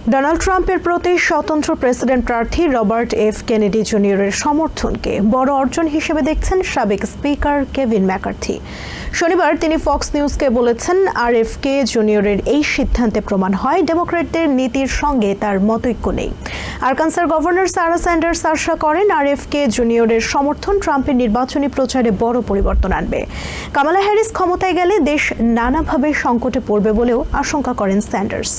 Donald ট্রাম্পের প্রতি স্বতন্ত্র প্রেসিডেন্ট প্রার্থী রবার্ট এফ কেনেডি জুনিয়রের সমর্থনকে বড় অর্জন হিসেবে দেখছেন সাবেক স্পিকার কেভিন ম্যাকার্থি। শনিবার তিনি ফক্স নিউজকে বলেছেন, আরএফকে জুনিয়রের এই সিদ্ধান্তে প্রমাণ হয় ডেমোক্র্যাটদের নীতির সঙ্গে তার মতৈক্য নেই। আরকানসার গভর্নর সারা স্যান্ডার্স আশা করেন আরএফকে জুনিয়রের সমর্থন ট্রাম্পের নির্বাচনী প্রচারে বড় পরিবর্তন আনবে। কামালা হ্যারিস ক্ষমতায় গেলে দেশ নানাভাবে সংকটে পড়বে বলেও আশঙ্কা করেন স্যান্ডার্স।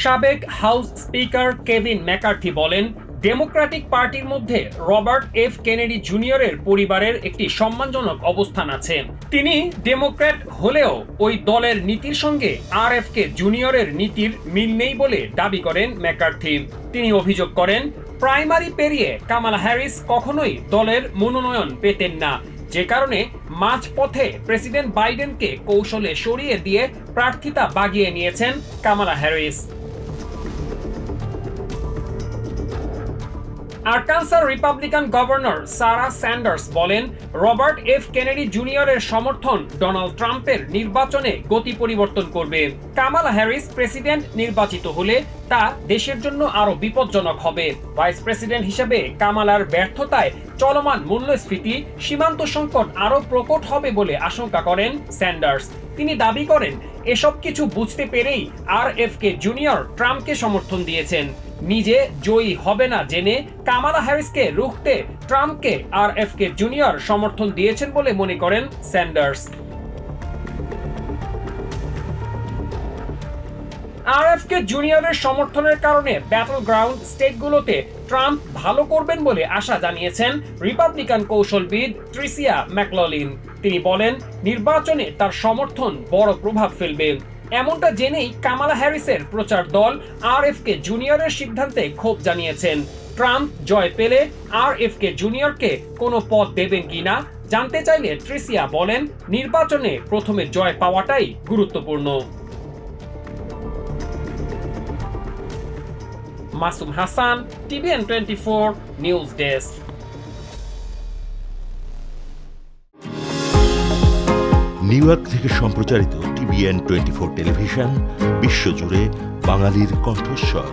সাবেক হাউস স্পিকার কেভিন ম্যাকার্থি বলেন, ডেমোক্রেটিক পার্টির মধ্যে রবার্ট এফ কেনেডি জুনিয়রের পরিবারের একটি সম্মানজনক অবস্থান আছে। তিনি ডেমোক্র্যাট হলেও ওই দলের নীতির সঙ্গে আরএফকে জুনিয়রের নীতির মিল নেই বলে দাবি করেন ম্যাকার্থি। তিনি অভিযোগ করেন, প্রাইমারি পেরিয়ে কামালা হ্যারিস কখনোই দলের মনোনয়ন পেতেন না, যে কারণে মাঝপথে প্রেসিডেন্ট বাইডেনকে কৌশলে সরিয়ে দিয়ে প্রার্থিতা বাগিয়ে নিয়েছেন কামালা হ্যারিস। আরকানসার রিপাবলিকান গভর্নর সারা স্যান্ডার্স বলেন, রবার্ট এফ কেনেডি জুনিয়রের সমর্থন ডোনাল্ড ট্রাম্পের নির্বাচনে গতি পরিবর্তন করবে। কামালা হ্যারিস প্রেসিডেন্ট নির্বাচিত হলে তা দেশের জন্য আরো বিপজ্জনক হবে। ভাইস প্রেসিডেন্ট হিসেবে কামালার ব্যর্থতায় চলমান মূল্যস্ফীতি, সীমান্ত সংকট আরো প্রকট হবে বলে আশঙ্কা করেন স্যান্ডার্স। তিনি দাবি করেন, এসব কিছু বুঝতে পেরেই আরএফকে জুনিয়র ট্রাম্পকে সমর্থন দিয়েছেন। নিজে জয়ী হবে না জেনে কামালা হ্যারিসকে রুখতে ট্রাম্পকে আরএফকে জুনিয়র সমর্থন দিয়েছেন বলে মনে করেন স্যান্ডার্স। আরএফকে জুনিয়রের সমর্থনের কারণে ব্যাটল গ্রাউন্ড স্টেটগুলোতে ট্রাম্প ভালো করবেন বলে আশা জানিয়েছেন রিপাবলিকান কৌশলবিদ ট্রিসিয়া ম্যাকললিন। তিনি বলেন, নির্বাচনে তার সমর্থন বড় প্রভাব ফেলবে। এমনটা জেনেই কামালা হ্যারিসের প্রচার দল আরএফকে জুনিয়রের সিদ্ধান্তে ক্ষোভ জানিয়েছেন। ট্রাম্প জয় পেলে আরএফকে জুনিয়রকে কোনো পদ দেবেন কিনা জানতে চাইলে ট্রিসিয়া বলেন, নির্বাচনে প্রথমে জয় পাওয়াটাই গুরুত্বপূর্ণ। Masum Hasan, TVN24 news desk. New York থেকে সম্প্রচারিত TVN24 টেলিভিশন বিশ্বজুড়ে বাঙালির কণ্ঠস্বর।